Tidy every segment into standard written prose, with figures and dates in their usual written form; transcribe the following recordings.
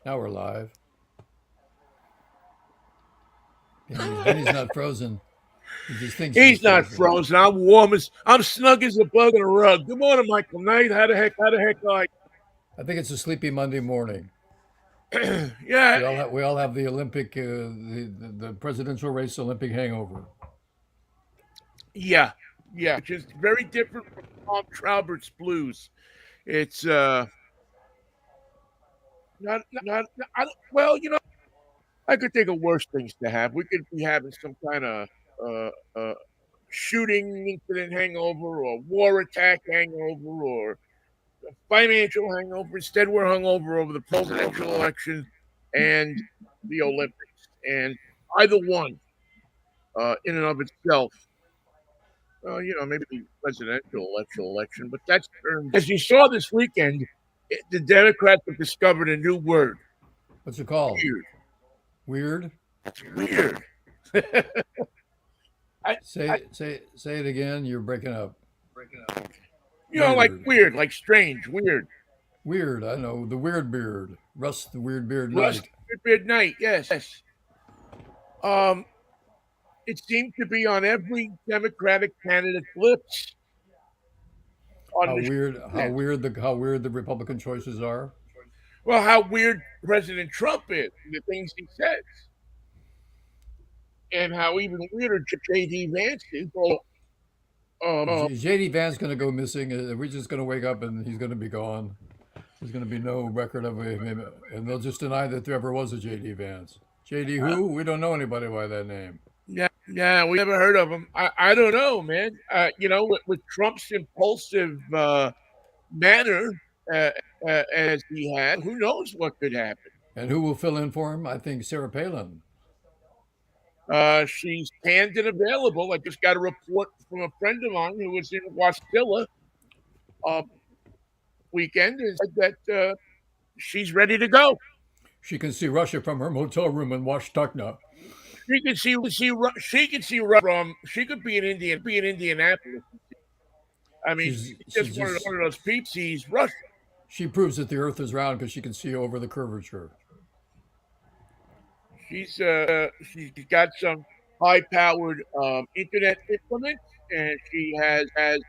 Now we're live. Vinny's not frozen. He just thinks he's He's not frozen. frozen. I'm snug as a bug in a rug. Good morning, Michael Knight. How the heck are I think it's a sleepy Monday morning. you? Yeah, We all have the Olympic, the presidential race Olympic hangover. yeah, yeah. Which is very different from Tom Traubert's blues. It's not. Well, I could think of worse things to have. We could be having some kind of uh, uh, shooting incident hangover, or war attack hangover, or financial hangover. Instead, we're hungover over the presidential election and the Olympics. And either one, in and of itself, maybe the presidential election, but that's as you saw this weekend, the Democrats have discovered a new word. What's it called? Weird. Weird. That's weird. I, I, Say it again. You're breaking up. like Weird. weird, like strange, weird. Weird. I know the weird beard. Russ the weird beard Russ knight. Midnight, yes. Um, it seemed to be on every Democratic candidate's lips on How the weird. How show. weird the Republican choices are. Well, how weird President Trump is, the things he says, and how even weirder J.D. Vance is. Well, JD Vance going to go missing. We're just going to wake up and he's going to be gone. There's going to be no record of him, and they'll just deny that there ever was a JD Vance. JD who? We don't know anybody by that name. yeah, we never heard of him. I don't know, man. With Trump's impulsive manner as he had, who knows what could happen? And who will fill in for him? I think Sarah Palin. She's canned and available. I just got a report from a friend of mine who was in Wasilla uh, weekend and said that she's ready to go. She can see Russia from her motel room in Washtachna. She can see from she could be in Indianapolis. I mean, She's she's she's just just one of those people sees Russia. she proves that the Earth is round because she can see over the curvature. She's got some high powered internet implements, and she has an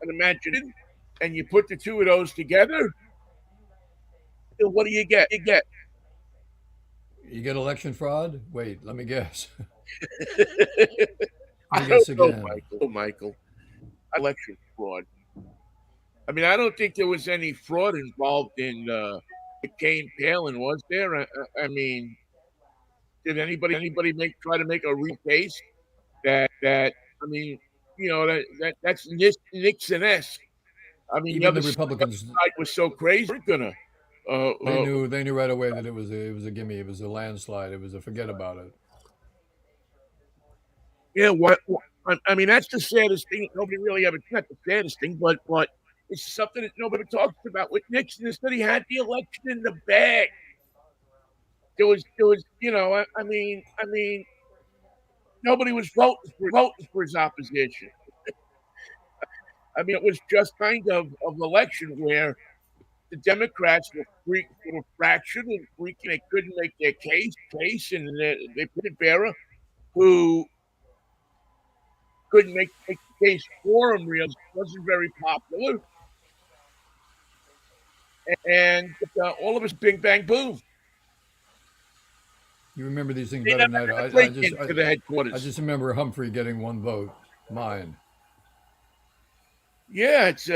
imagination. And you put the two of those together, and what do you get? You get You get election fraud? Wait, let me guess. Let I me don't guess know, again. Michael. Election fraud. I mean, I don't think there was any fraud involved in McCain Palin, was there? I mean, did anybody try to make a real case that I mean, that's Nixon esque. I mean, the Even other the side Republicans, was so crazy. We're gonna, uh, they uh, knew they knew right away that it was a gimme. It was a landslide. It was a forget about it. yeah. What? I mean, that's the saddest thing. Nobody really ever. Not the saddest thing, but it's something that nobody talks about with Nixon is that he had the election in the bag. There was, I mean, nobody was voting for his opposition. I mean, it was just kind of election where the Democrats were fractured and freaking. They couldn't make their case, and they put Vera, who couldn't make the case for him. Really wasn't very popular, and all of us, bing bang boom. You remember these things They better never than I do. had a I break just into the I headquarters. just remember Humphrey getting one vote, mine. Yeah, it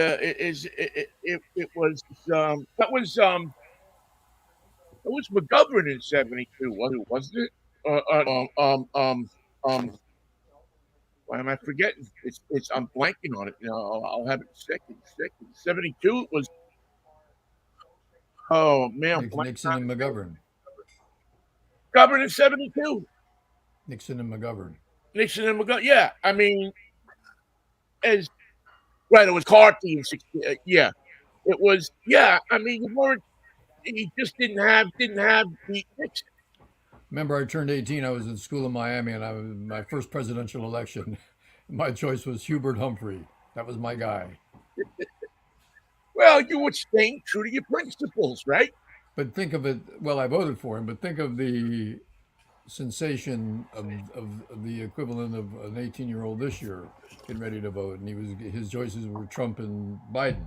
was that was McGovern in '72, wasn't it? Uh, uh, um, um, um, um, why am I forgetting? I'm blanking on it. I'll have it in a second. '72. It was. Oh man, I'm blanking Nixon on and it. McGovern. McGovern in '72. Nixon and McGovern. Nixon and McGovern. Yeah, I mean, as right, it was Carthy in '60. Yeah, it was. Yeah, I mean, you weren't. He just didn't have the Nixon. Remember, I turned 18. I was in school in Miami, and my first presidential election. My choice was Hubert Humphrey. That was my guy. Well, you were staying true to your principles, right? But think of it. Well, I voted for him, but think of the sensation of the equivalent of an 18-year-old this year getting ready to vote, and his choices were Trump and Biden.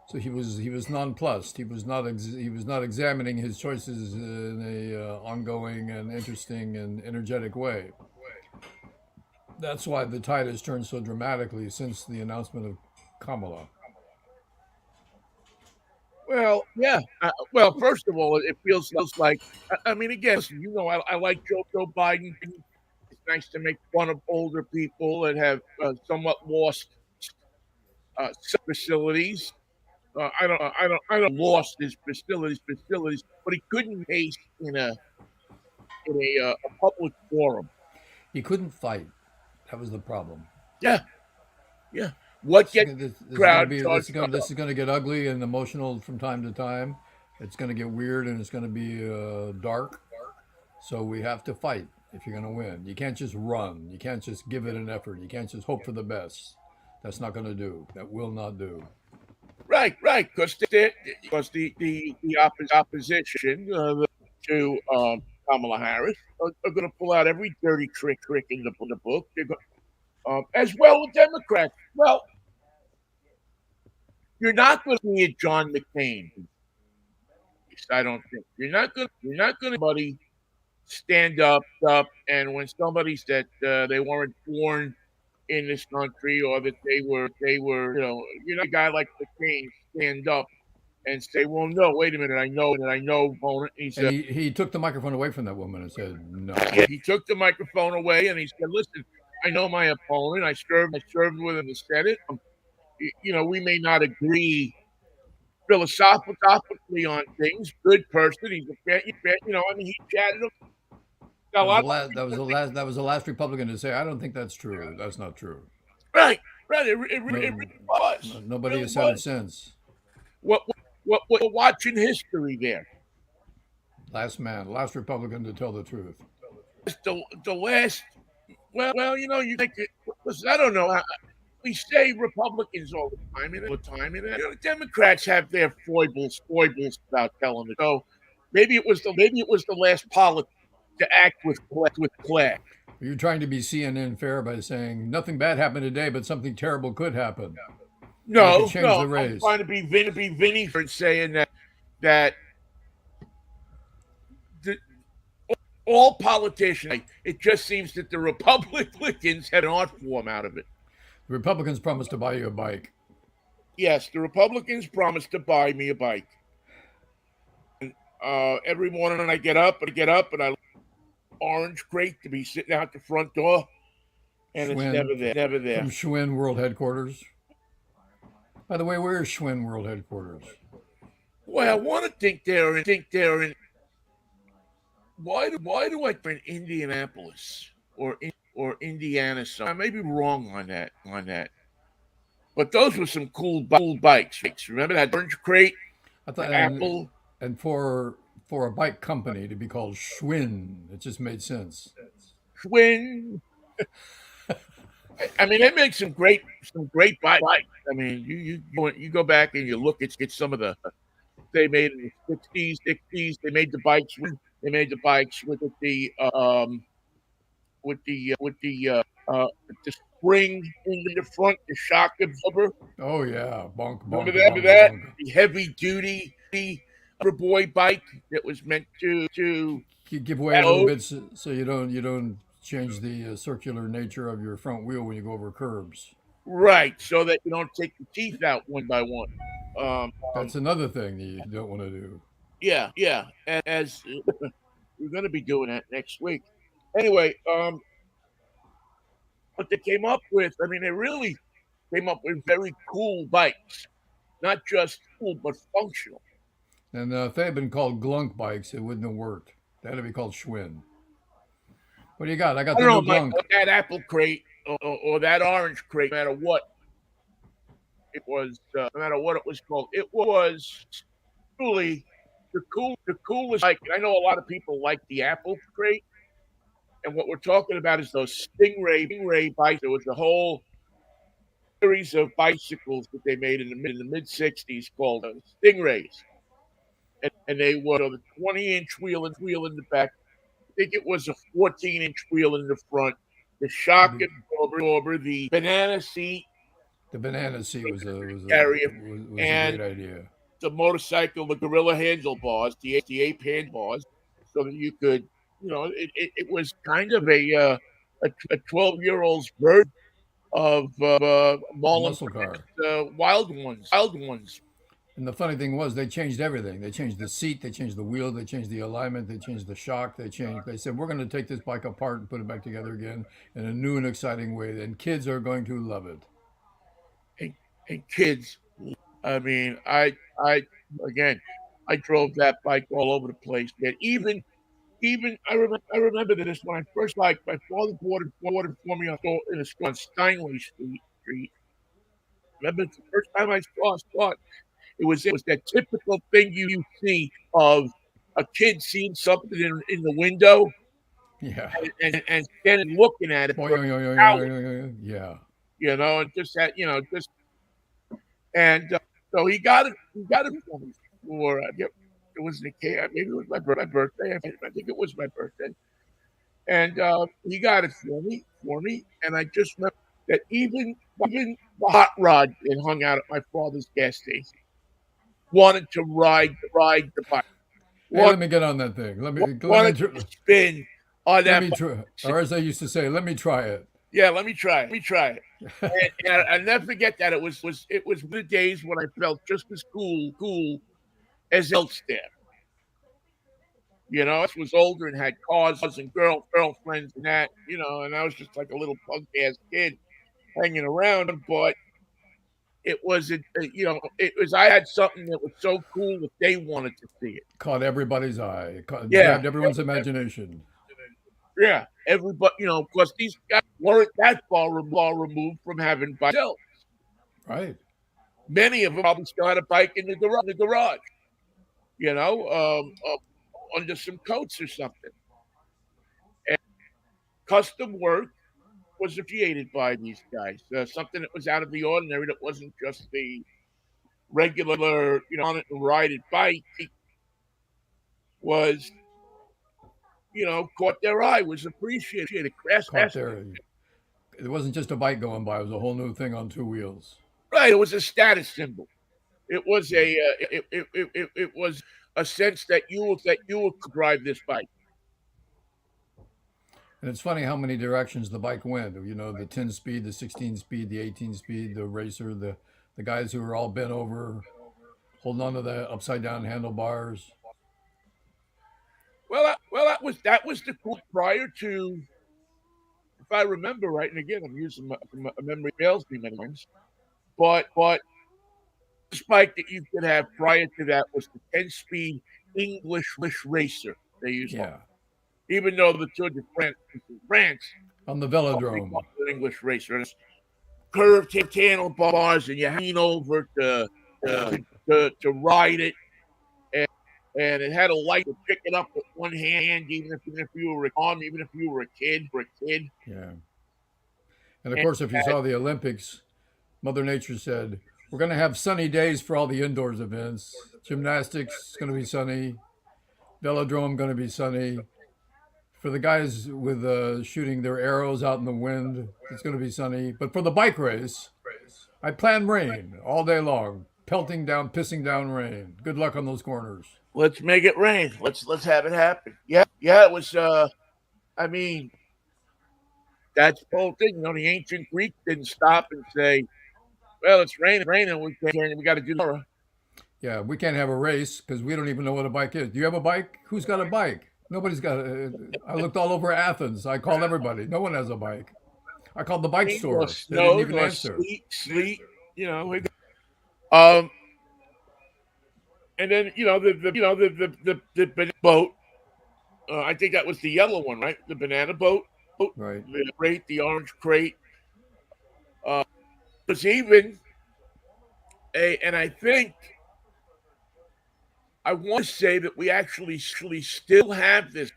So he was nonplussed. He was not examining his choices in a ongoing and interesting and energetic way. That's why the tide has turned so dramatically since the announcement of Kamala. Well, yeah. Well, first of all, it feels like I mean, again, listen, I like Joe Biden. It's nice to make fun of older people that have somewhat lost facilities. I don't lost his facilities, but he couldn't pace in a public forum. He couldn't fight. That was the problem. Yeah, yeah. What gets This is going to crowd be charged this is going to get ugly and emotional from time to time. It's going to get weird and it's going to be dark. So we have to fight if you're going to win. You can't just run. You can't just give it an effort. You can't just hope for the best. That's not going to do. That will not do. right, because the opposition to Kamala Harris are going to pull out every dirty trick in the book. They're going, as well with Democrats. Well, you're not going to be a John McCain. I don't think you're not going to anybody stand up, and when somebody said they weren't born in this country or that they were you're not a guy like McCain stand up and say, well, no, wait a minute, I know opponent. He And said, he took the microphone away from that woman and said, "No." yeah, he took the microphone away and he said, listen, I know my opponent. I served with him in the Senate. We may not agree philosophically on things. Good person. He's a fan. I mean, he chatted him. A That was lot the of last. That was people the think, last. That was the last Republican to say, "I don't think that's true. That's not true." right, right. It No, really was. It nobody really has said it was. since. What we're watching history there. Last man, last Republican to tell the truth. The last. Well, you think it. Listen, I don't know. We say Republicans all the time, and Democrats have their foibles about telling it. So maybe it was the last politics to act with class. You're trying to be CNN fair by saying nothing bad happened today, but something terrible could happen, and it could No, change no, the I'm race. trying to be Vinnie for saying that the, all politicians. It just seems that the Republicans had an art form out of it. The Republicans promised to buy you a bike. Yes, the Republicans promised to buy me a bike. Every morning I get up and I orange crate to be sitting out the front door, and it's Schwinn never there. from Schwinn World Headquarters. By the way, where is Schwinn World Headquarters? Boy, I want to think they're in. Why do I think in Indianapolis or Indiana? So I may be wrong on that. But those were some cool bikes. Remember that orange crate, I thought, the Apple. and for a bike company to be called Schwinn, it just made sense. Twin. I mean, they make some great bikes. I mean, you go back and you look at some of the they made in the '60s. They made the bikes. They made the bikes with the spring in the front, the shock absorber. Oh yeah, bonk Remember bonka bonka that? bonka. The heavy duty upper boy bike that was meant to Give way a little load. bit so you don't change the circular nature of your front wheel when you go over curbs. Right, so that you don't take the teeth out one by one. Um, That's another thing that you don't want to do. yeah. As we're going to be doing that next week. Anyway, what they came up with, I mean, they really came up with very cool bikes, not just cool but functional. And if they had been called Glunk bikes, it wouldn't have worked. They had to be called Schwinn. What do you got? I got I the don't know, new Mike, Glunk. that apple crate or that orange crate, no matter what it was, no matter what it was called, it was truly the coolest bike. I know a lot of people like the apple crate, and what we're talking about is those Stingray bikes. There was a whole series of bicycles that they made in the mid '60s called Stingrays. and they were the 20-inch wheel in the back. I think it was a 14-inch wheel in the front. The shock absorber, the banana seat The banana seat was carrier, was a and great idea. the motorcycle, the gorilla handlebars, the ape handlebars, so that you could, it was kind of a 12-year-old's version of The Marlon muscle car. Wild Ones. Wild Ones. And the funny thing was, they changed everything. They changed the seat, they changed the wheel, they changed the alignment, they changed the shock, they changed. They said we're going to take this bike apart and put it back together again in a new and exciting way. And kids are going to love it. And, and kids, I mean, I again, I drove that bike all over the place. And even I remember this when I first bike. My father bought it for me in a store on Steinway Street. Remember the first time I saw it. It was that typical thing you see of a kid seeing something in the window Yeah. and standing looking at it for hours, Yeah. and just that, just and so he got it for me for it was the maybe it was my birthday. I think it was my birthday, and he got it for me, and I just remember that even the hot rod that hung out at my father's gas station wanted to ride the bike. Hey, Want let me get on that thing. wanted to spin on let that me try, bike. or as I used to say, let me try it. Yeah, let me try it. Let me try it. And I'll never forget that it was the days when I felt just as cool as else there. I was older and had cars and girlfriends and that, and I was just like a little punk ass kid hanging around. But it wasn't, it was I had something that was so cool that they wanted to see it. Caught everybody's eye. Yeah, Grabbed everyone's imagination. yeah. Everybody, because these guys weren't that far removed from having bikes themselves. Right. Many of them probably still had a bike in the garage, you know, under some coats or something. And custom work was appreciated by these guys. Something that was out of the ordinary, that wasn't just the regular, on it and ride it bike, was, caught their eye, was appreciated. Caught there. It wasn't just a bike going by. It was a whole new thing on two wheels. Right. It was a status symbol. It was it was a sense that you will drive this bike. And it's funny how many directions the bike went. The 10 speed, the 16 speed, the 18 speed, the racer, the guys who were all bent over, holding on to the upside down handlebars. Well, that was the cool prior to, if I remember right, and again I'm using my memory fails me many times, but this bike that you could have prior to that was the 10-speed English racer. They used to, Yeah. even though the Tour de France On the they velodrome. called it an English racer. And it's curved handlebars, and you lean over to ride it, and it had a light to pick it up with one hand, even if you were even if you were a kid, Yeah. And of and course, if you saw the Olympics, Mother Nature said, we're going to have sunny days for all the indoors events. Gymnastics is going to be sunny. Velodrome going to be sunny. For the guys with shooting their arrows out in the wind, it's going to be sunny. But for the bike race, I plan rain all day long, pelting down, pissing down rain. Good luck on those corners. let's make it rain. Let's have it happen. Yeah. It was. I mean, that's the whole thing. The ancient Greeks didn't stop and say, "Well, it's raining. We got to do tomorrow." Yeah, we can't have a race because we don't even know what a bike is. Do you have a bike? Who's got a bike? Nobody's got it. I looked all over Athens. I called everybody. No one has a bike. I called the bike Rain or store. They didn't snow even or answer. sleet. Um, and then the boat. I think that was the yellow one, right? The banana boat, Right. the crate, the orange crate. Uh, was even and I think I want to say that we actually still have this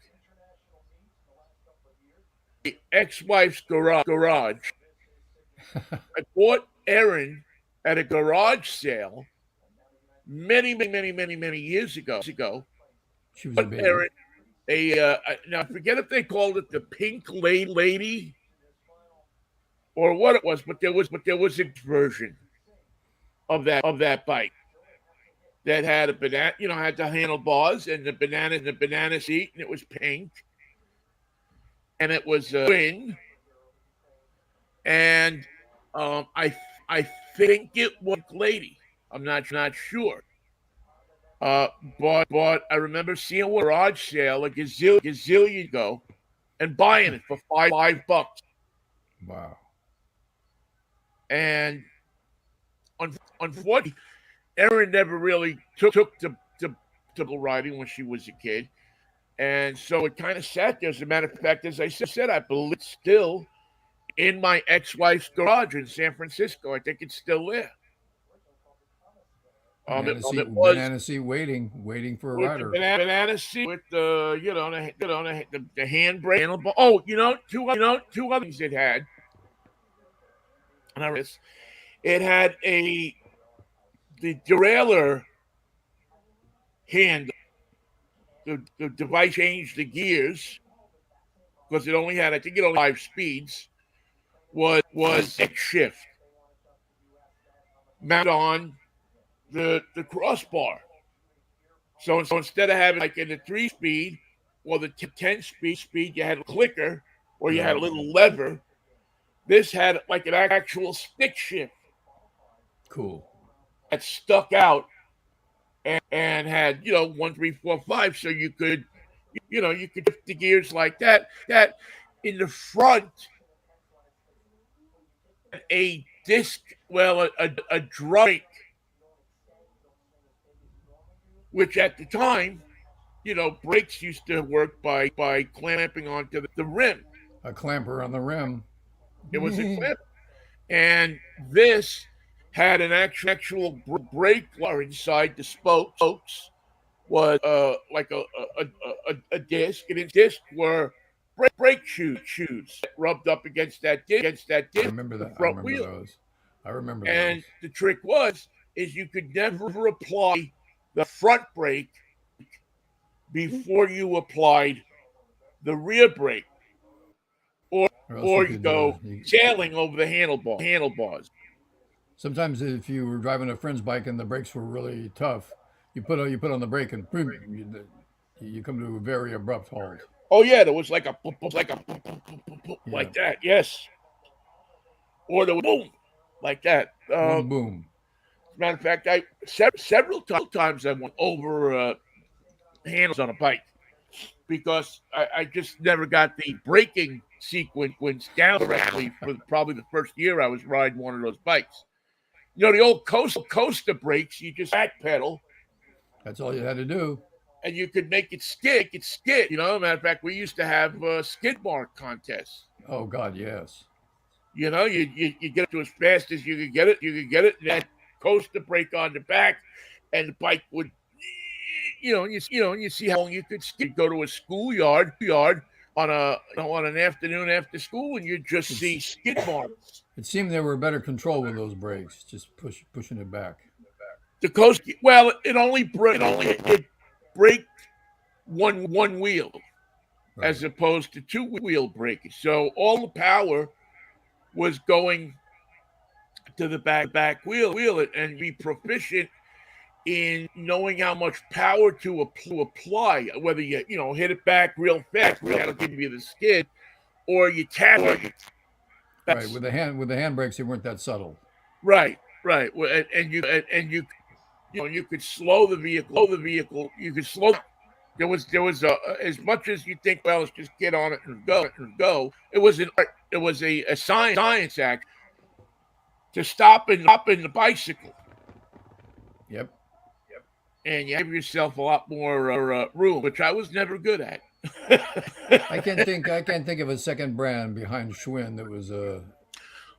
ex-wife's garage. I bought Erin at a garage sale many years ago. She was a But baby. Aaron, now I forget if they called it the Pink Lady or what it was, but there was a version of that bike that had a banana, had the handlebars and the banana seat, and it was pink, and it was twin, and I think it was Lady. I'm not sure. Uh, but I remember seeing one garage sale a gazillion ago and buying it for $5. Wow. And unfortunately, Erin never really took to riding when she was a kid. And so it kind of sat there. As a matter of fact, as I said, I believe it's still in my ex-wife's garage in San Francisco. I think it's still there. It was Banana seat, waiting for a with the rider. banana seat, with the the handbrake handlebar. Oh, two other things it had. And it had the derailleur hand. The device changed the gears because it only had, I think, it only 5 speeds. Was X shift mounted on the crossbar. So instead of having like in the 3 speed or the 10 speed, you had a clicker or you had a Right. little lever. This had like an actual stick shift Cool. that stuck out and had 1, 3, 4, 5, so you could shift the gears like that. That in the front a disc, well, a drum brake, which at the time, brakes used to work by clamping onto the rim. A clamper on the rim. It was a clamp, and this had an actual brake bar inside the spokes. Was like a disc, and in disc were brake shoes that rubbed up against that I disc, remember the that. I front remember wheel. those. I remember And those. the trick is you could never apply the front brake before you applied the rear brake, or Or else you you could. go sailing over the handlebars. Sometimes if you were driving a friend's bike and the brakes were really tough, you put on the brake and boom, you come to a very abrupt halt. Oh yeah, there was like a Yeah. like that. Yes, or the boom like that. One boom. As a matter of fact, I several times I went over handles on a bike because I just never got the braking sequence down correctly for probably the first year I was riding one of those bikes. The old coaster brakes, you just back pedal That's all you had to do. and you could make it skid. Matter of fact, we used to have skid mark contests. Oh God, yes. You get it to as fast as you could get it. And that coaster brake on the back, and the bike would, and you see how long you could skid. Go to a schoolyard on on an afternoon after school, and you just see skid marks. It seemed they were better control with those brakes, just pushing it back. The coaster, well, it braked one wheel Right. as opposed to two-wheel braking. So all the power was going to the back wheel, and be proficient in knowing how much power to apply, whether you hit it back real fast, that'll give you the skid, or you tap it. Right. With the handbrakes, they weren't that subtle. Right. You could slow the vehicle. You could slow. There was as much as you think. Well, let's just get on it and go. It was a science act to stop in the bicycle, Yep. and you have yourself a lot more room, which I was never good at. I can't think of a second brand behind Schwinn that was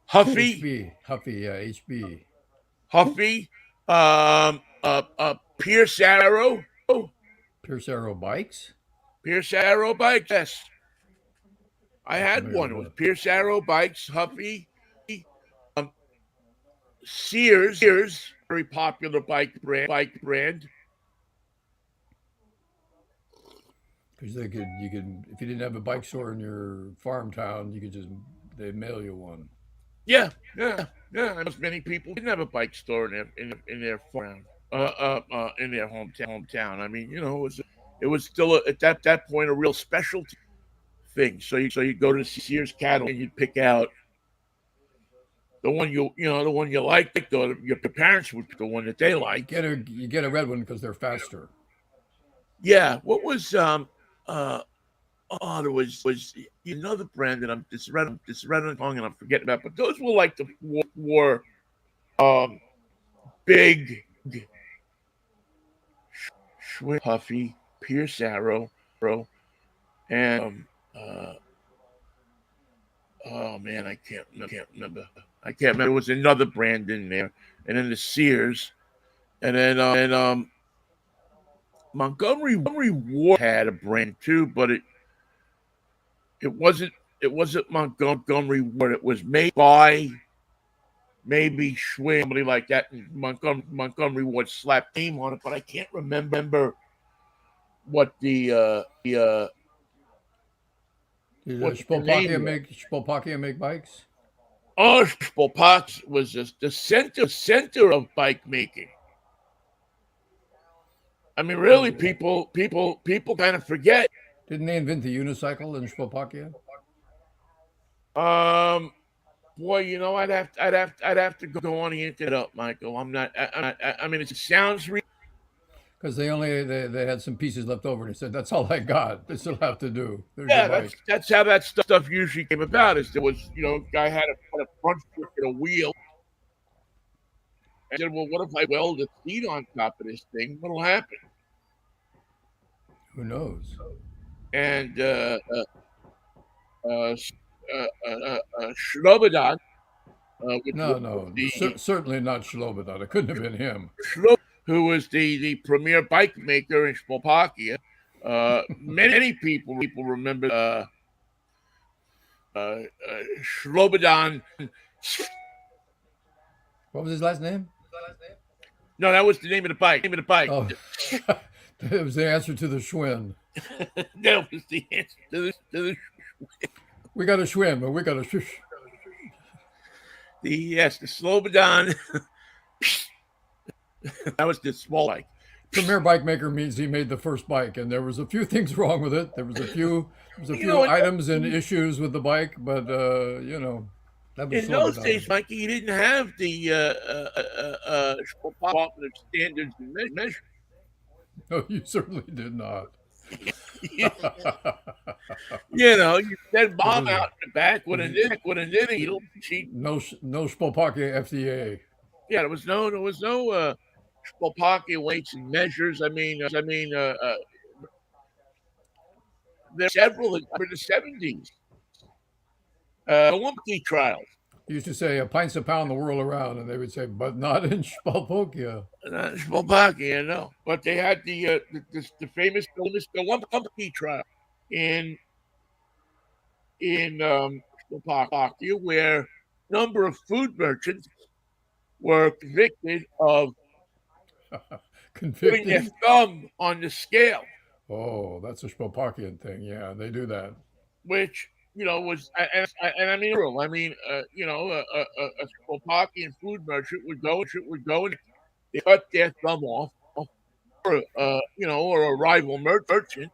Huffy, Huffy, yeah, HB. Huffy, Pierce Arrow, Pierce Arrow bikes. Pierce Arrow bikes. Yes, I Not had familiar one. with It was those. Pierce Arrow bikes, Huffy, um, Sears, very popular bike brand. Because you could, if you didn't have a bike store in your farm town, you could just, they mail you one. Yeah, yeah. And many people didn't have a bike store in their farm, in their hometown. I mean, it was still at that point a real specialty thing. So you go to Sears Cattle and you'd pick out the one you liked, or your parents would pick the one that they liked. You get a red one because they're faster. Yeah. What was there was another brand that I'm just read on the tongue and I'm forgetting about, but those were like the war um big Puffy, Pierce Arrow, and oh man, can't remember. I can't remember. There was another brand in there, and then the Sears, and then Montgomery Ward had a brand too, but it wasn't Montgomery Ward. It was made by maybe Schwinn, somebody like that. And Montgomery Ward slapped name on it, but I can't remember what Did what the name was. Spolpakia make bikes? Oh, Spolpak was just the center of bike making. I mean, really, people kind of forget. Didn't they invent the unicycle in Spolpakia? Boy, I'd have to go on the internet, Michael. I'm not. I mean, it sounds Because they had some pieces left over, and he said, "That's all I got. This will have to do." There's your yeah. bike. That's how that stuff usually came about. Is there was a guy had a front fork and a wheel, and said, "Well, what if I weld a seat on top of this thing? What'll happen?" Who knows? And Shlobodan, No, certainly not Shlobodan. It couldn't have been him. Who was the premier bike maker in Slovakia. Many people remember Shlobodan. What was his last name? No, that was the name of the bike. Oh, it was the answer to the Schwinn. That was the answer to the We got a Schwinn, but we got a shush. the Slobodan. That was the small bike. Premier bike maker means he made the first bike, and there was a few things wrong with it. There was a few items and issues with the bike, but that was in those days, Mikey, you didn't have the Department of Standards and Measures. No, you certainly did not. You send mom out in the back with a needle. No Spolpakia FDA. Yeah, there was no Spolpakia weights and measures. I mean, there were several in the 70s. Olympic trials. You used to say a pint's a pound the world around, and they would say, but not in Spolpakia. Not in Spolpakia, no. But they had the famous Olympic trial in Spolpakia, where a number of food merchants were convicted of putting their thumb on the scale. Oh, that's a Spolpakian thing. Yeah, they do that. Which was a Spolpakian food merchant would go and they cut their thumb off, or a rival merchant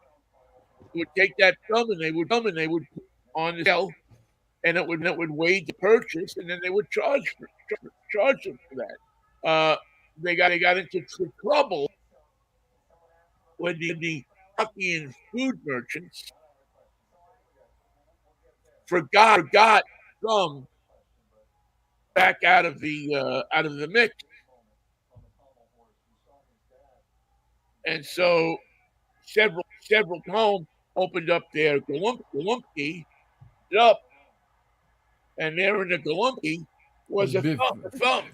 would take that thumb and they would put it on the scale, and it would weigh the purchase, and then they would charge them for that. They got into trouble when the Spolpakian food merchants forgot some back out of the mix, and so several homes opened up their Galumpi up, and there in the Galumpi was a thumb.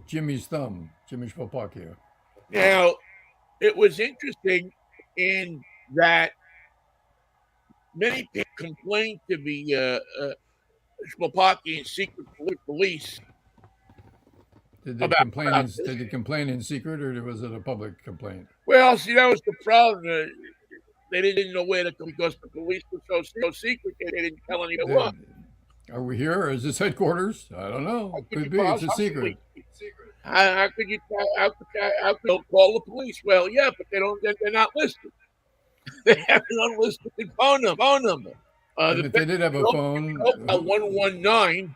Jimmy's thumb, Jimmy Spolpakia. Now, it was interesting in that many people complained to the Spolpakian secret police Did they complain in about this. did they complain in secret or was it a public complaint? Well, see, that was the problem. They didn't know where to go because the police were so secret. They didn't tell anybody. They, Look, are we here? Or is this headquarters? I don't how know. could Could you be. It's a possibly? secret. How could you? How could you call the police? Well, yeah, but they don't. They're not listed. They have an unlisted phone number. And The if they did have a phone, 119,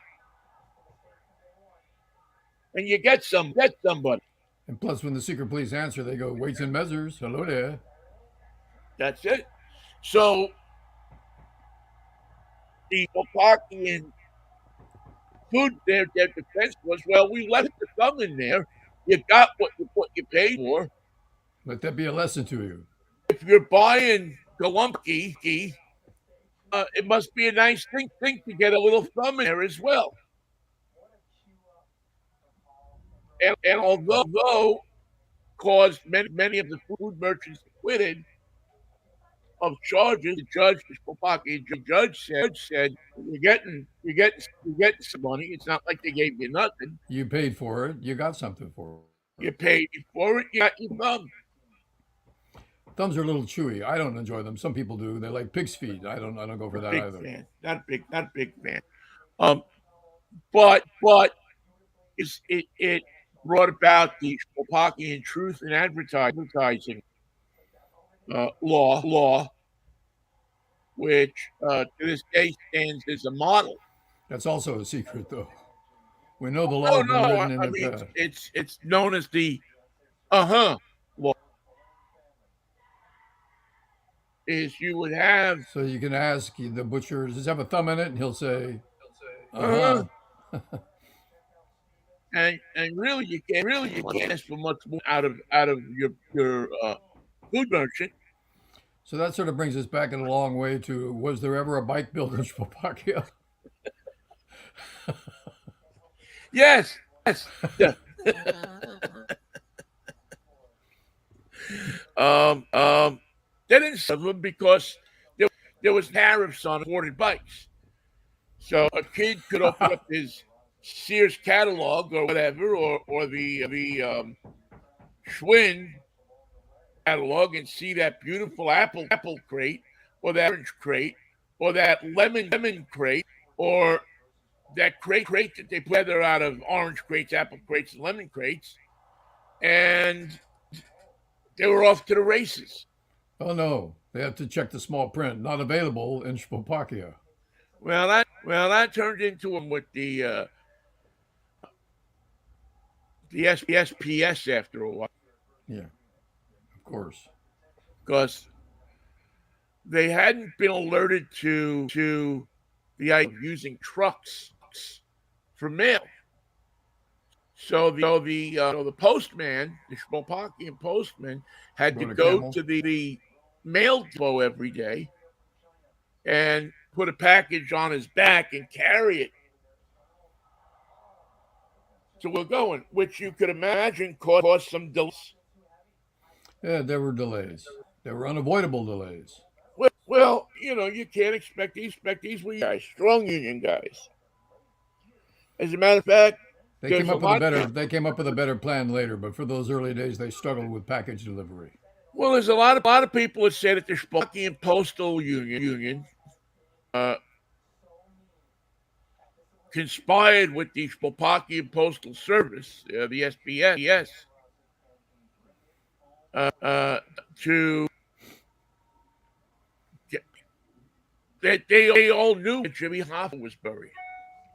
and you get somebody. and plus when the secret police answer, they go, weights and measures. Hello there. That's it. So the Opakian food, their defense was, well, we left the thumb in there. You got what you paid for. Let that be a lesson to you. If you're buying Golumki, it must be a nice thing to get a little thumb in there as well. And although caused many of the food merchants acquitted of charges, the judge said you're getting some money. It's not like they gave you nothing. You paid for it. You got something for it. You paid for it. You got your thumb. Thumbs are a little chewy. I don't enjoy them. Some people do. They like pig's feet. I don't go for that Big either. fan. Not a big fan. But it brought about the Opakian Truth in Advertising law, which to this day stands as a model. That's also a secret, though. We know the law Oh has been no, written in I it. mean it's known as the law. Is you would have So you can ask the butcher, does this have a thumb in it? And he'll say, uh-huh. uh-huh. and really you can't ask for much more out of your food merchant. So that sort of brings us back in a long way to, was there ever a bike built in Slovakia? Yes. Yeah. They didn't sell them because there was tariffs on imported bikes. So a kid could open up his Sears catalog or whatever, or the Schwinn catalog and see that beautiful apple crate, or that orange crate, or that lemon crate, or that crate that they put together out of orange crates, apple crates, and lemon crates, and they were off to the races. Oh no, they have to check the small print. Not available in Slovakia. Well, that turned into them with the SPS after a while. Yeah, of course. Because they hadn't been alerted to the idea of using trucks for mail. So the postman, the Slovakian postman, had to go to the mail depot every day and put a package on his back and carry it. So we're going, which you could imagine caused some delays. Yeah, there were delays. There were unavoidable delays. Well, you can't expect these were guys, strong union guys. As a matter of fact, They came up with a better plan later, but for those early days, they struggled with package delivery. Well, there's a lot of people that say that the Slovakian Postal Union conspired with the Slovakian Postal Service, the SBS, to get, that they all knew that Jimmy Hoffa was buried.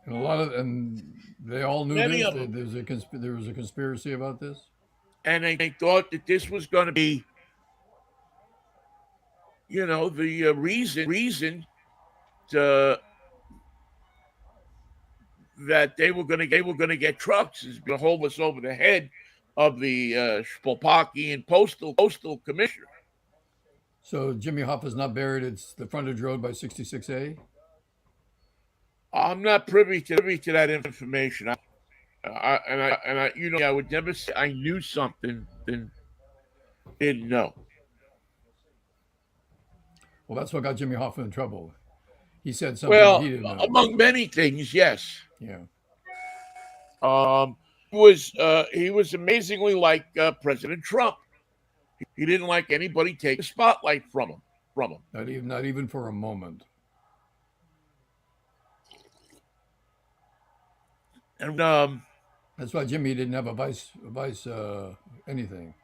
And they all knew Many this. of them. There was a conspiracy about this. And they thought that this was going to be, the reason to, that they were going to get trucks is going to hold us over the head of the Slovakian postal commissioner. So Jimmy Hoffa's not buried. It's the frontage road by 66A. I'm not privy to that information. I would never say I knew something then didn't know. Well, that's what got Jimmy Hoffa in trouble. He said something he didn't know. Among many things, yes. Yeah. he was amazingly like President Trump. He didn't like anybody taking the spotlight from him. Not even for a moment. And That's why Jimmy didn't have a vice anything.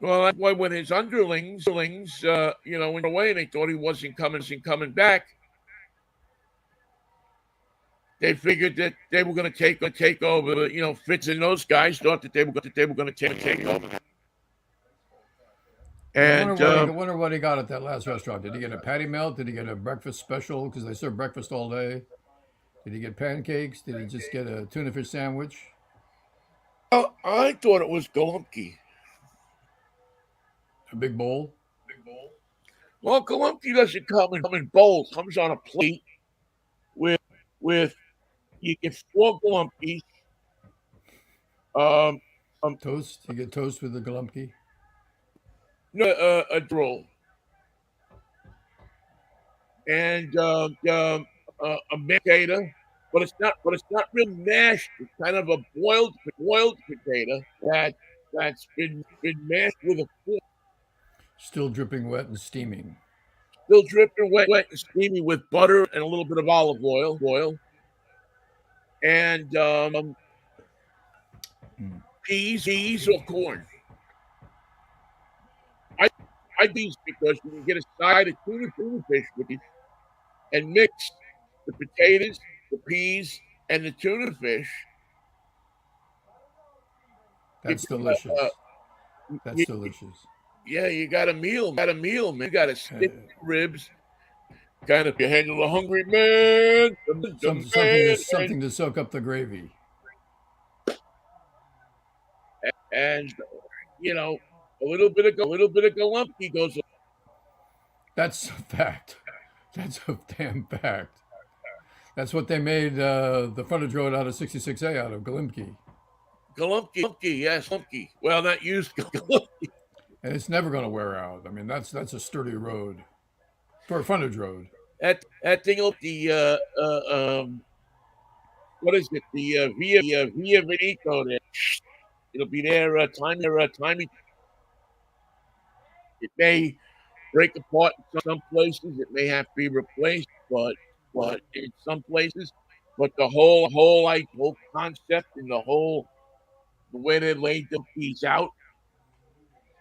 well, that's why when his underlings, went away and they thought he wasn't coming back, they figured that they were going to take over. Fitz and those guys thought that they were going to take over. And And I wonder what he got at that last restaurant. Did he get a patty melt? Did he get a breakfast special? Because they serve breakfast all day. Did he get pancakes? Did he just get a tuna fish sandwich? I thought it was Golemke. A big bowl? Well, Golemke doesn't come in bowls. Comes on a plate with you get 4 Golempkes. Um, Toast? You get toast with the galumpki? no, a roll and a potato, but it's not really mashed. It's kind of a boiled potato that's been mashed with a fork, Still dripping wet and steaming. still dripping wet and steamy with butter and a little bit of olive oil, and peas or corn. I these because you can get a side of tuna fish with these and mix the potatoes, the peas, and the tuna fish. You, That's delicious. That's you, delicious. yeah, you got a meal, man. You got a steak, ribs, kind of you handle a hungry man, Something to soak up the gravy. and a little bit of galumpy goes. That's a fact. That's a damn fact. That's what they made the frontage road out of 66A out of Galimki. Galumpy, yes, galumpy. Well, not used galumpy. And it's never going to wear out. I mean, that's a sturdy road for a frontage road. That thing will what is it? The Via Veneto there. It'll be there time. It may break apart in some places. It may have to be replaced, but in some places, but the whole concept and the way they laid the piece out,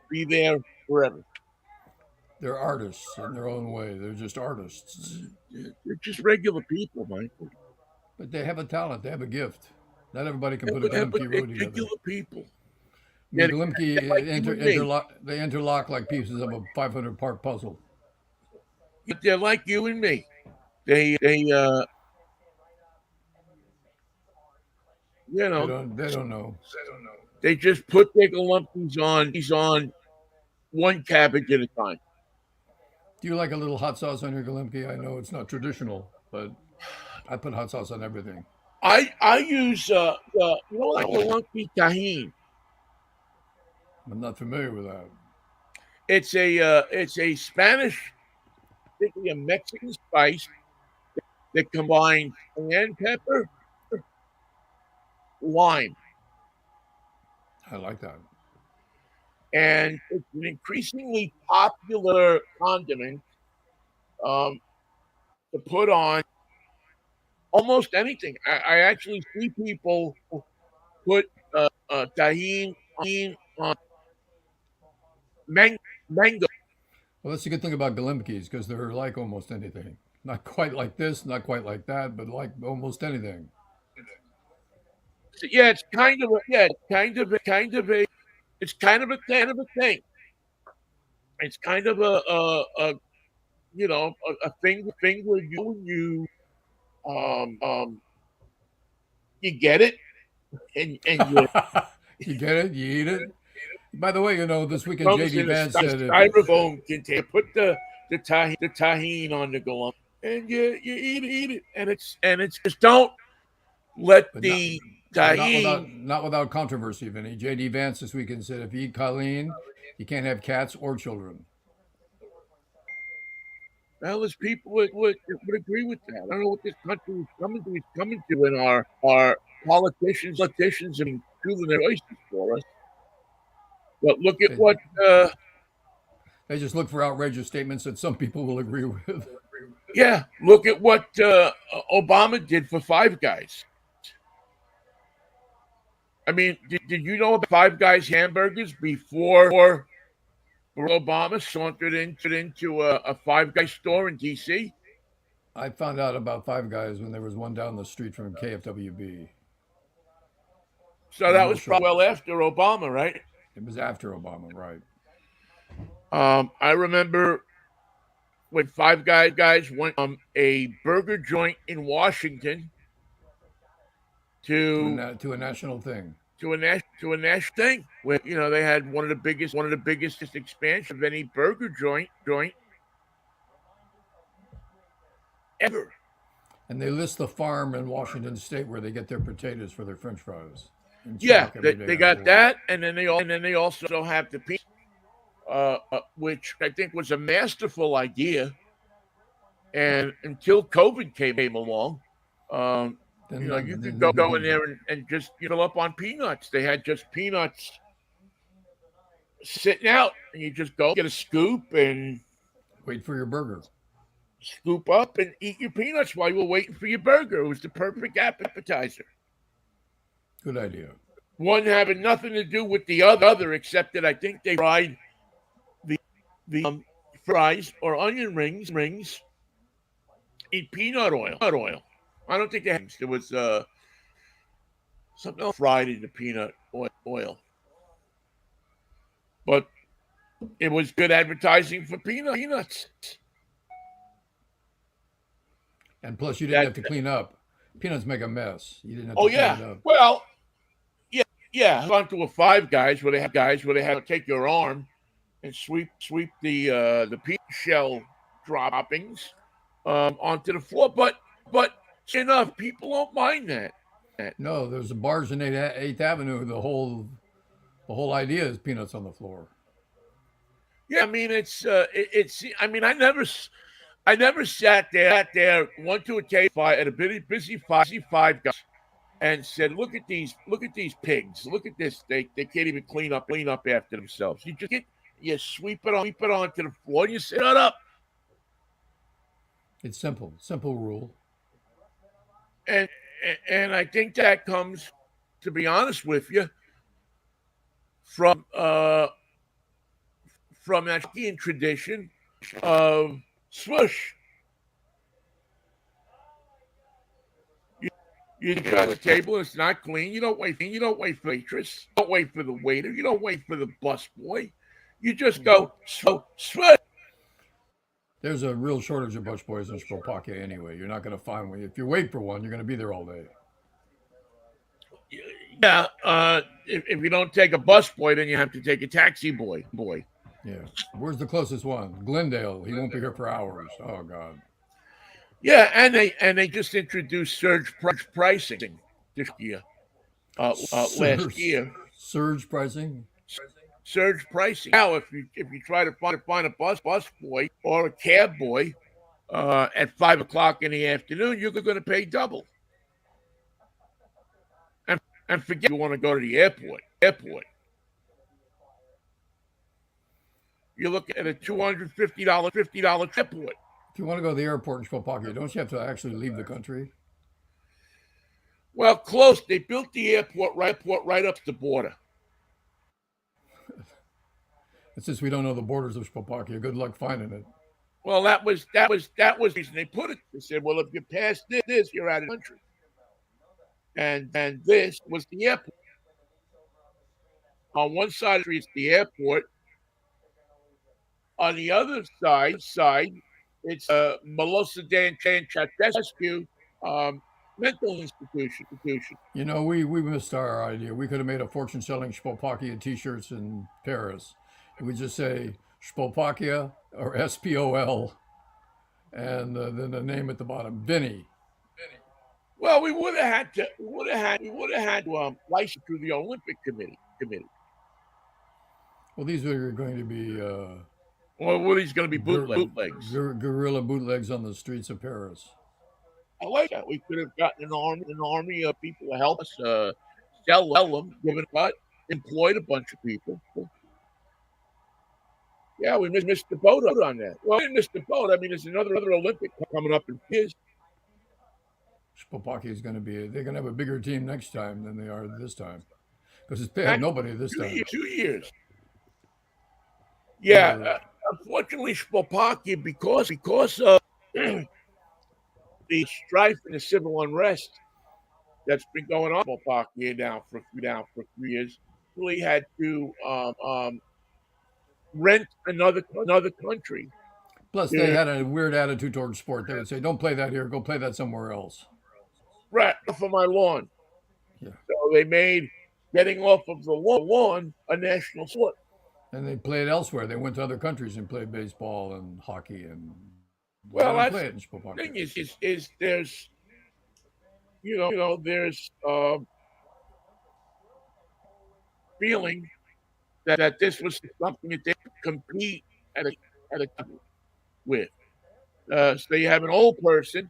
be there forever. They're artists in their own way. They're just artists. They're just regular people, Michael. But they have a talent. They have a gift. Not everybody can put a Galimki road together. Regular people. I mean, they Like interlock like pieces of a 500-part puzzle. they're like you and me. They They don't know. they just put their galumpies on one cabbage at a time. Do you like a little hot sauce on your Galimki? I know it's not traditional, but I put hot sauce on everything. I use like galumpy tahine. I'm not familiar with that. It's a Spanish, particularly a Mexican spice that combines cayenne pepper, lime, I like that. and it's an increasingly popular condiment um, to put on almost anything. I actually see people put tahine on mango. Well, that's the good thing about Galimkis because they're like almost anything. Not quite like this, not quite like that, but like almost anything. Yeah, it's kind of a thing. It's kind of a a thing where um um you get it and you You get it? You eat it? By the way, this weekend comes JD in a Vance said it. styrofoam container. Put the tahine on the galumpy and you eat it and it's just don't let But not, the but not without tahine. not without controversy, Vinny. JD Vance this weekend said if you eat Colleen, you can't have cats or children. Well, there's people would agree with that. I don't know what this country is coming to. It's coming to in our politicians, and choosing their choices for us. But look at They, what, they just look for outrageous statements that some people will agree with. look at what Obama did for Five Guys. I mean, did you know about Five Guys hamburgers before Obama sauntered into a Five Guys store in D.C.? I found out about Five Guys when there was one down the street from KFWB. So I'm that real was sure probably well after Obama, right? it was after Obama, right? I remember when Five Guys went from a burger joint in Washington to To a national thing. to a national thing where they had one of the biggest expansions of any burger joint ever. And they list the farm in Washington State where they get their potatoes for their French fries in Yeah, stock every day they on got board. that, and then they also have the peanuts, which I think was a masterful idea. And until COVID came along, um, you could go in there and just fill up on peanuts. They had just peanuts sitting out, and you just go get a scoop and Wait for your burger. scoop up and eat your peanuts while you were waiting for your burger. It was the perfect appetizer. Good idea. One having nothing to do with the other, except that I think they fried the fries or onion rings in peanut oil. I don't think they had. There was something else fried in the peanut oil, but it was good advertising for peanuts. And plus, you didn't That have to clean up. Peanuts make a mess. You didn't have oh to clean it yeah, up. well yeah. I've gone to a Five Guys where they have to take your arm and sweep the peanut shell droppings onto the floor. But enough, people don't mind that. No, there's bars in 8th Avenue. The whole idea is peanuts on the floor. Yeah, I mean it's. I mean I never sat there, went to a table at a busy Five Guys and said, look at these pigs, look at this. They can't even clean up after themselves. You sweep it onto the floor and you sit up. It's simple rule. And and I think that comes, to be honest with you, from that Indian tradition of swoosh. You, you get on the table and it's not clean. You don't wait. You don't wait for the waitress. You don't wait for the waiter. You don't wait for the busboy. You just go swoosh. There's a real shortage of bus boys in Spokane anyway. You're not going to find one. If you wait for one, you're going to be there all day. Yeah. If you don't take a busboy, then you have to take a taxi boy. Yeah. Where's the closest one? Glendale. He won't be here for hours. Oh God. Yeah, and they just introduced surge pricing this year. Last year, Surge pricing. surge pricing. Now, if you try to find a bus boy or a cab boy at 5 o'clock in the afternoon, you're going to pay double. And forget you want to go to the airport. You're looking at a $250 trip. If you want to go to the airport in Spokane, don't you have to actually leave the country? Well, close. They built the airport right up the border. It's just we don't know the borders of Spokane. Good luck finding it. Well, that was the reason they put it. They said, well, if you pass this, you're out of the country. And this was the airport. On one side of the street is the airport. On the other side, it's Melissa Dan Chachescu mental institution. You know, we missed our idea. We could have made a fortune selling Spokane t-shirts in Paris. It would just say Spopakia or SPOL, and then the name at the bottom, Vinnie. Well, we would have had to license through the Olympic Committee. Well, these are going to be Well, what are these going to be bootlegs? guerrilla bootlegs on the streets of Paris. I like that. We could have gotten an army of people to help us sell them, give it a cut, employed a bunch of people. Yeah, we missed the boat on that. Well, we didn't miss the boat. I mean, there's another Olympic coming up in his. Spopaki is going to be. They're going to have a bigger team next time than they are this time because they had Back nobody this two time. years. 2 years. Yeah, Yeah, unfortunately, Spopaki, because of the strife and the civil unrest that's been going on in Spopaki now for 3 years, really had to rent another country. plus, they Yeah, had a weird attitude towards sport. They would say, "Don't play that here. Go play that somewhere else." right off of my lawn. Yeah, So they made getting off of the lawn a national sport. and they played elsewhere. They went to other countries and played baseball and hockey, and they Well, don't that's play it in the Spopaki. thing is there's there's feeling that this was something that they could compete at a with. So you have an old person,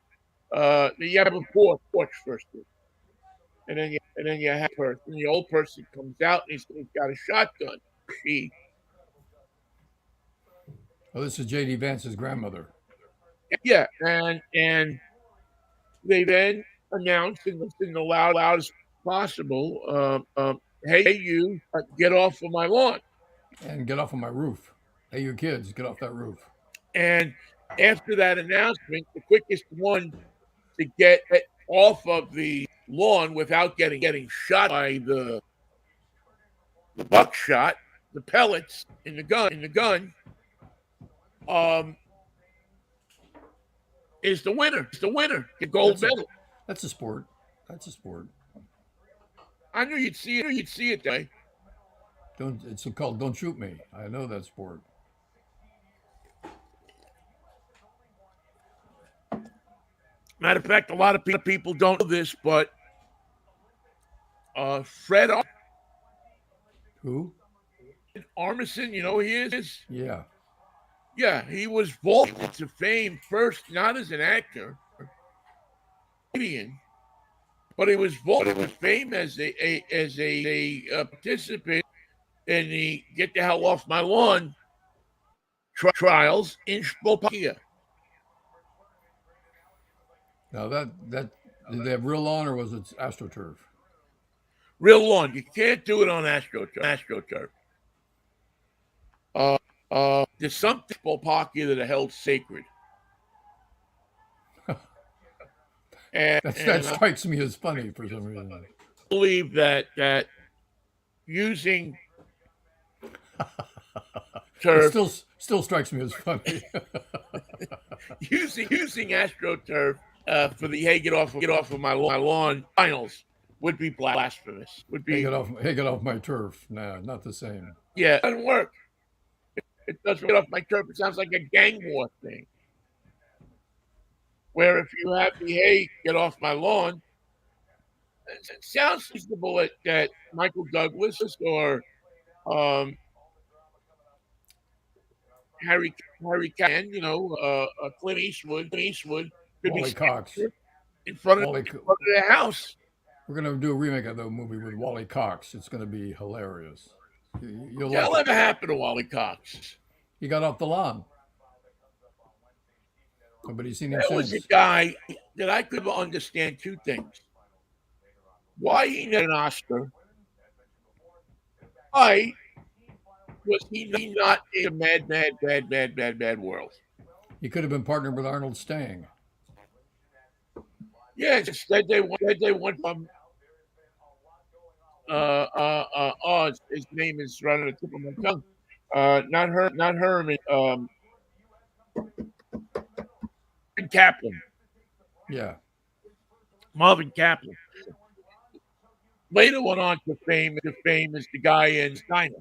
you have a porch first, and then you have a person. The old person comes out and he's got a shotgun. He, Oh, this is J.D. Vance's grandmother. yeah, and they then announced in the loudest possible, "Hey, you, get off of my lawn!" And get off of my roof. Hey, you kids, get off that roof. And after that announcement, the quickest one to get off of the lawn without getting shot by the buckshot, the pellets in the gun, um, is the winner. It's the winner. The gold That's a medal. that's a sport. That's a sport. I knew you'd see it. That way. Don't it's called Don't Shoot Me. I know that sport. Matter of fact, a lot of people don't know this, but Fred Who? Armisen, you know who he is? Yeah. Yeah, he was vaulted to fame first, not as an actor, comedian, but he was vaulted to fame as a participant in the "Get the Hell Off My Lawn" trials in Slovakia. Now that did they have real lawn or was it AstroTurf? Real lawn. You can't do it on AstroTurf. There's some Slovakia that are held sacred. And That strikes me as funny for some reason. I believe that using It turf, still strikes me as funny. using AstroTurf for the "Hey, get off of my lawn" finals would be blasphemous. Would be Hey, get off my turf. Nah, not the same. Yeah, it doesn't work. It doesn't get off my turf. It sounds like a gang war thing. Where if you have the "Hey, get off my lawn," it sounds reasonable that Michael Douglas or um, Harry Can, Clint Eastwood could be Wally Cox. in front of Wally. the house. We're gonna do a remake of the movie with Wally Cox. It's gonna be hilarious. You'll like That'll it. ever happen to Wally Cox. He got off the lawn. Nobody's seen him There was a since. guy that I could understand two things. Why he never an Oscar? Why was he not in a mad world? He could have been partnered with Arnold Stang. Yeah, instead they went from his name is right on the tip of my tongue. Not Herman, Kaplan. Yeah. Marvin Kaplan. Later went on to fame as the guy in Steiner.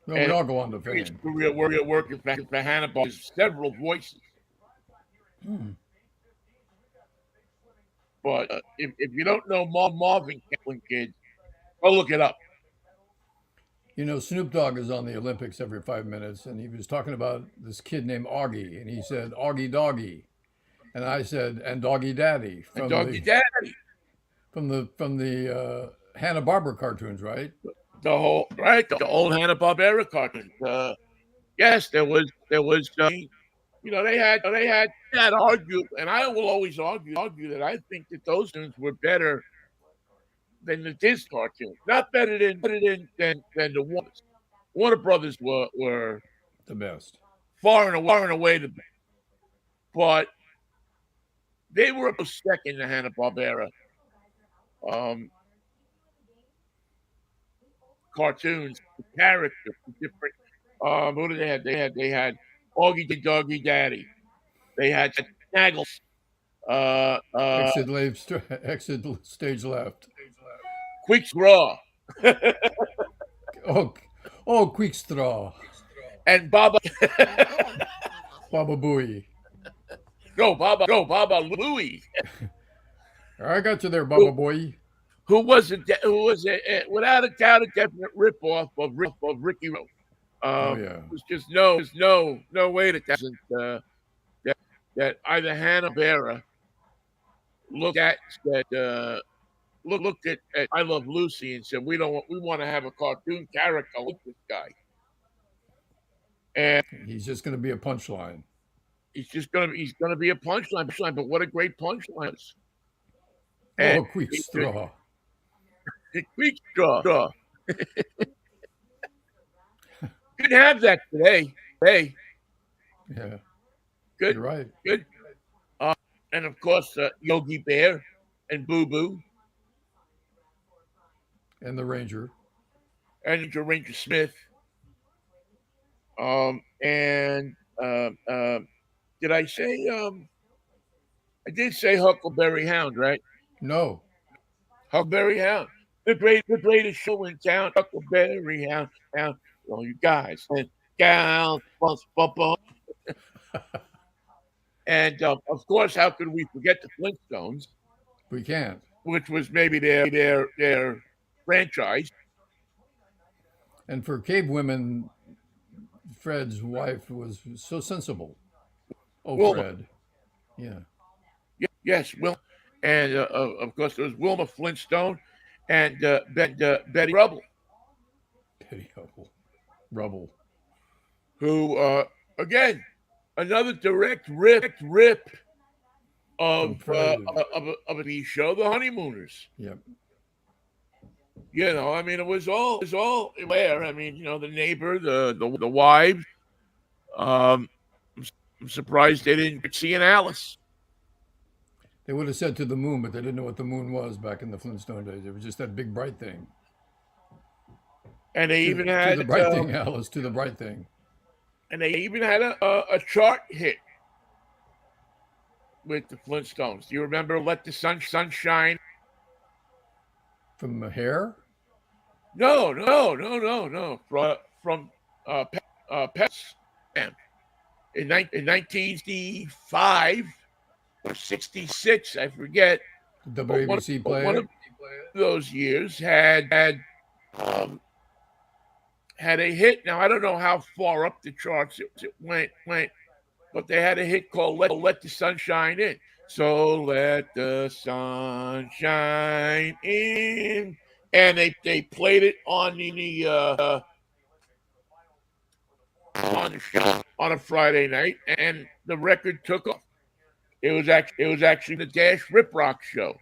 Well, we all go on to His fame. career working for Hannibal, several voices. But if you don't know Marvin Kaplan, kids, go look it up. You know, Snoop Dogg is on the Olympics every 5 minutes, and he was talking about this kid named Augie, and he said Augie Doggy, And I said, and Doggy Daddy and Doggy the Daddy. from the Hanna Barbera cartoons, right? The whole right, the old Hanna Barbera cartoons. Yes, there was. They had that argue, and I will always argue that I think that those cartoons were better than the Disney cartoons. Not better than the Warner. Warner Brothers were The best. far and away the best, but they were a close second to Hanna Barbera um, cartoons. The characters, the different. Who did they have? They had Augie the Doggy Daddy. They had Snaggles. Uh, uh, Exit stage left. Quick Straw. Oh, oh, quick straw. And Baba. Baba Booey. Baba Louie. I got you there, Who, Baba Boy. who was without a doubt a definite ripoff of Ricky Rowe. Oh yeah. There's just no way that that that either Hanna Barbera looked at that looked at I Love Lucy and said we want to have a cartoon character like this guy, and He's just going to be a punchline. he's gonna be a punchline, but what a great punchline! And Oh, quick straw. it quick straw. Couldn't have that today. Hey, Yeah, good, you're right. good. Uh, and of course, Yogi Bear and Boo Boo And the Ranger. and Ranger Smith. And did I say? I did say Huckleberry Hound, right? No, Huckleberry Hound, the greatest show in town. Huckleberry Hound. All you guys and gals, and of course, how could we forget the Flintstones, we can't. which was maybe their franchise. And for cave women, Fred's wife was so sensible. Oh, Wilma, Fred. Yeah. yes, Wilma, and of course there was Wilma Flintstone and Betty Rubble, Petty Hubble. Rubble. who again another direct rip From of Fred. of a TV show, The Honeymooners. Yep. I mean, it was all there. I mean, the neighbor, the wives. Um, I'm surprised they didn't see an Alice. They would have said to the moon, but they didn't know what the moon was back in the Flintstone days. It was just that big bright thing. And they even To had the bright thing, Alice. To the bright thing. a chart hit with the Flintstones. Do you remember "Let the Sun Shine"? From hair. No. From Pets in 1965 or 66, I forget. The But WABC one player. of those years um, had a hit. Now I don't know how far up the charts it went, but they had a hit called "Let the Sun Shine In." So let the sun shine in, and they played it on the show on a Friday night, and the record took off. It was actually the Dash Rip Rock show.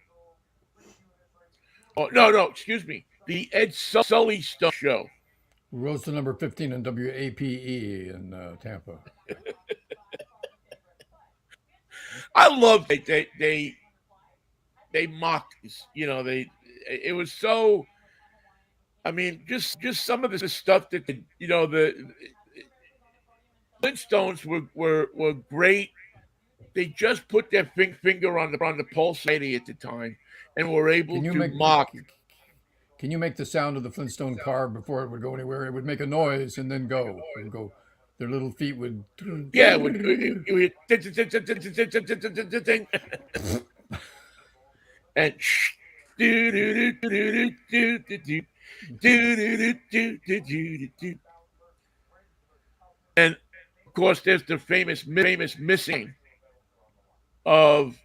Oh no, excuse me, the Ed Sully Stone show. Rose to number 15 on WAPE in Tampa. I love they mocked this. It was so. I mean, just some of the stuff that the Flintstones were great. They just put their finger on the pulse at the time, and were able Can you to make mock. Can you make the sound of the Flintstone car before it would go anywhere? It would make a noise and then go. It would go. Their little feet would. Yeah, and do do do do do do do do. And of course, there's the famous missing of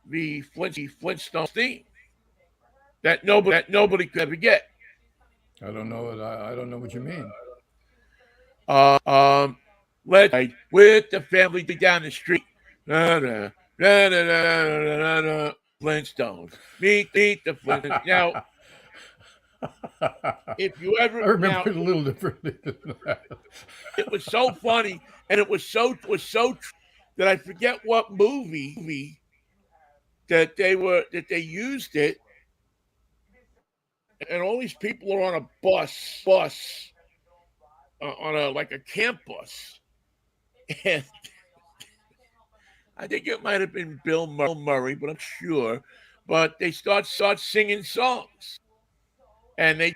the Flintstones theme that nobody could ever get. I don't know it. I don't know what you mean. Um, let's ride with the family down the street. Da, da, da, da, da, da, da, da. Flintstones. Meet the Flintstones. Now, if you I ever remember now, it a little differently than that. it was so funny, and it was so that I forget what movie that they used it, and all these people are on a bus on a like a camp bus, and I think it might have been Bill Murray, but I'm sure. But they start singing songs, and they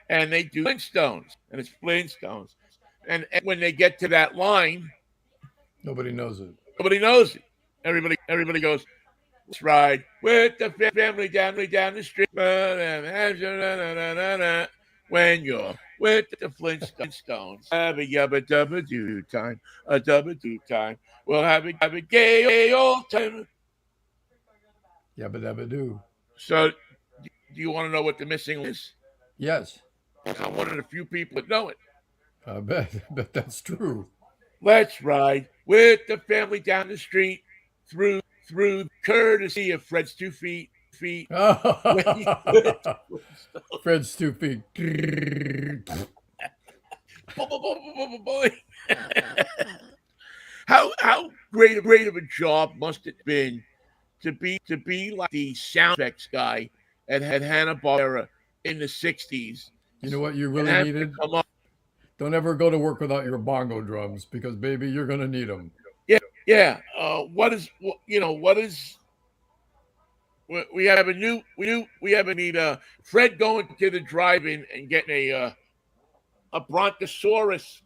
do Flintstones, and it's Flintstones, and when they get to that line, Nobody knows it. nobody knows it. Everybody goes, let's ride with the family down the street. When you're with the Flintstones, have a yabba dabba doo time, a dabba doo time. We'll have a gay old time. Yabba dabba do. So, do you want to know what the missing is? Yes, I'm one of the few people that know it. I bet. Bet that's true. Let's ride with the family down the street through courtesy of Fred's 2 feet. When you Fred's 2 feet. boy. How great of a job must it have been to be like the sound effects guy at Hanna-Barbera in the '60s You know what you and really have to needed? come up. Don't ever go to work without your bongo drums because, baby, you're going to need them. Yeah. What is we have a new we have a need Fred going to the drive-in and getting a brontosaurus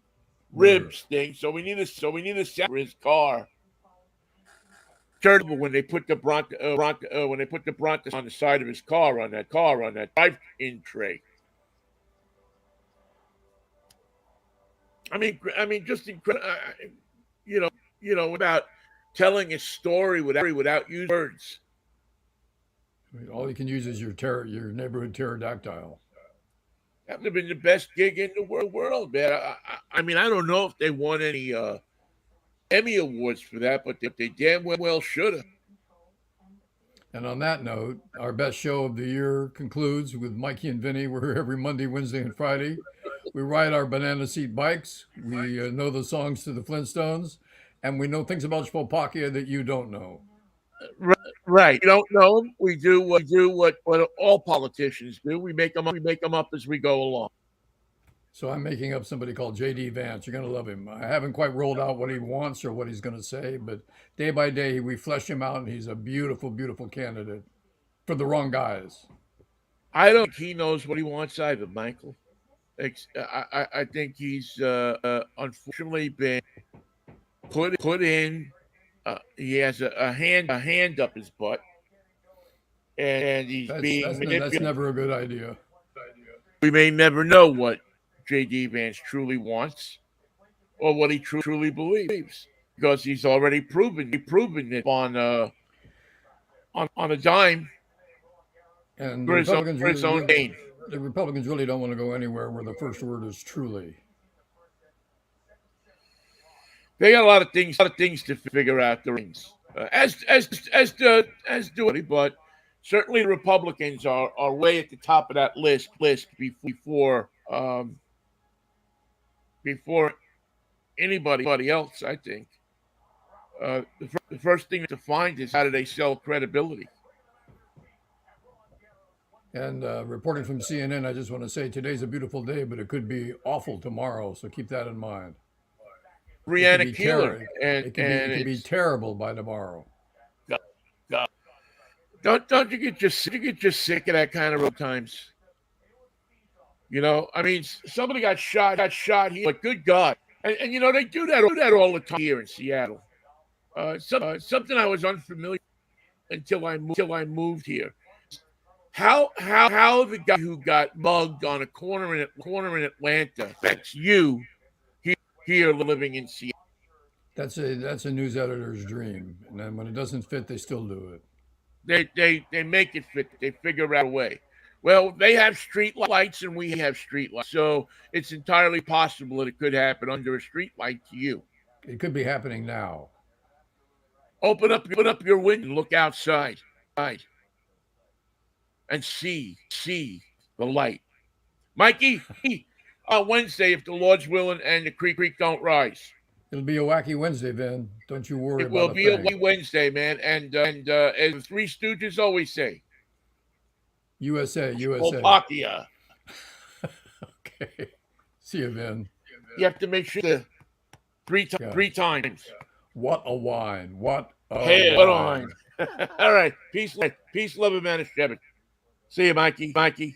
Ribs. ribs thing. So we need a sound for his car. Terrible when they put the bronto on the side of his car on that drive-in tray. I mean, just incredible. Without telling a story without using words. I mean, all you can use is your neighborhood pterodactyl. That would have been the best gig in the world, man. I mean, I don't know if they won any Emmy awards for that, but they damn well should have. And on that note, our best show of the year concludes with Mikey and Vinnie. We're here every Monday, Wednesday, and Friday. We ride our banana seat bikes. We know the songs to the Flintstones, and we know things about Spolpakia that you don't know. Right. You don't know them. We do what all politicians do. We make them up as we go along. So I'm making up somebody called J.D. Vance. You're going to love him. I haven't quite rolled out what he wants or what he's going to say, but day by day we flesh him out, and he's a beautiful, beautiful candidate for the wrong guys. I don't think he knows what he wants either, Michael. I think he's unfortunately been put in. He has a hand up his butt, and he's being That's manipulated. never a good idea. We may never know what J.D. Vance truly wants or what he truly believes because he's already proven it on a dime And for his own gain. the Republicans really don't want to go anywhere where the first word is truly. They got a lot of things to figure out. The rings, as do anybody, but certainly the Republicans are way at the top of that list before anybody else. I think the first thing to find is how do they sell credibility. And reporting from CNN, I just want to say today's a beautiful day, but it could be awful tomorrow. So keep that in mind. It could Brianna be Keeler, terrible. and It could be it's terrible by tomorrow. God. Don't you get just sick of that kind of road times? I mean, somebody got shot here, but good God, and they do that all the time here in Seattle. Something I was unfamiliar until I moved here. How the guy who got mugged on a corner in Atlanta affects you here living in Seattle? That's a news editor's dream, and then when it doesn't fit, they still do it. They make it fit. They figure out a way. Well, they have street lights and we have street lights, so it's entirely possible that it could happen under a street light to you. It could be happening now. Open up your window and look outside, and see the light. Mikey, on Wednesday, if the Lord's willing and the creek don't rise. It'll be a wacky Wednesday, Vin. Don't you worry It about will a be a thing. Wednesday, man. And as the Three Stooges always say, USA. Slovakia. Okay. See you, Vin. You have to make sure the three times. What a wine. What a Hey, wine. All right. Peace, love, and man. See you, Mikey.